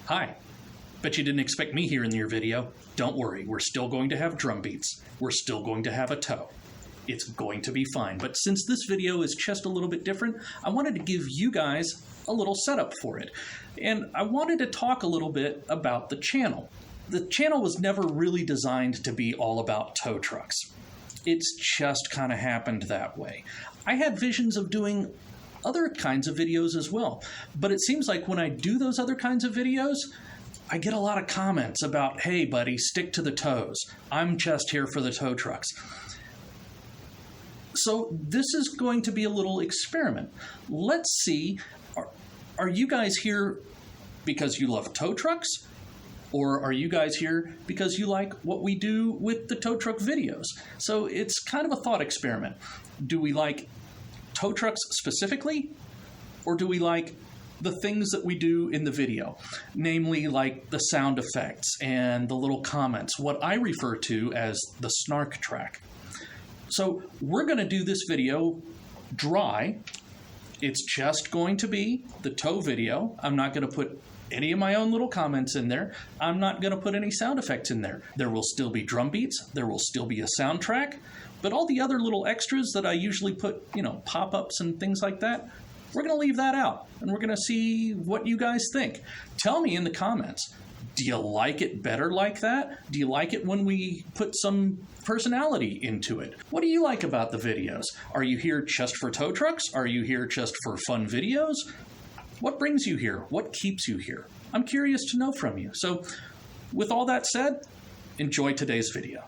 Hi. Bet you didn't expect me here in your video. Don't worry, we're still going to have drum beats. We're still going to have a toe. It's going to be fine. But since this video is just a little bit different, I wanted to give you guys a little setup for it. And I wanted to talk a little bit about the channel. The channel was never really designed to be all about tow trucks. It's just kind of happened that way. I had visions of doing other kinds of videos as well, but it seems like when I do those other kinds of videos, I get a lot of comments about, hey buddy, stick to the tows. I'm just here for the tow trucks. So this is going to be a little experiment. Let's see, are you guys here because you love tow trucks? Or are you guys here because you like what we do with the tow truck videos? So it's kind of a thought experiment. Do we like tow trucks specifically? Or do we like the things that we do in the video? Namely, like the sound effects and the little comments, what I refer to as the SNARK track. So we're going to do this video dry. It's just going to be the tow video. I'm not going to put any of my own little comments in there. I'm not going to put any sound effects in there. There will still be drum beats. There will still be a soundtrack. But all the other little extras that I usually put, pop-ups and things like that, we're going to leave that out. And we're going to see what you guys think. Tell me in the comments. Do you like it better like that? Do you like it when we put some personality into it? What do you like about the videos? Are you here just for tow trucks? Are you here just for fun videos? What brings you here? What keeps you here? I'm curious to know from you. So with all that said, enjoy today's video.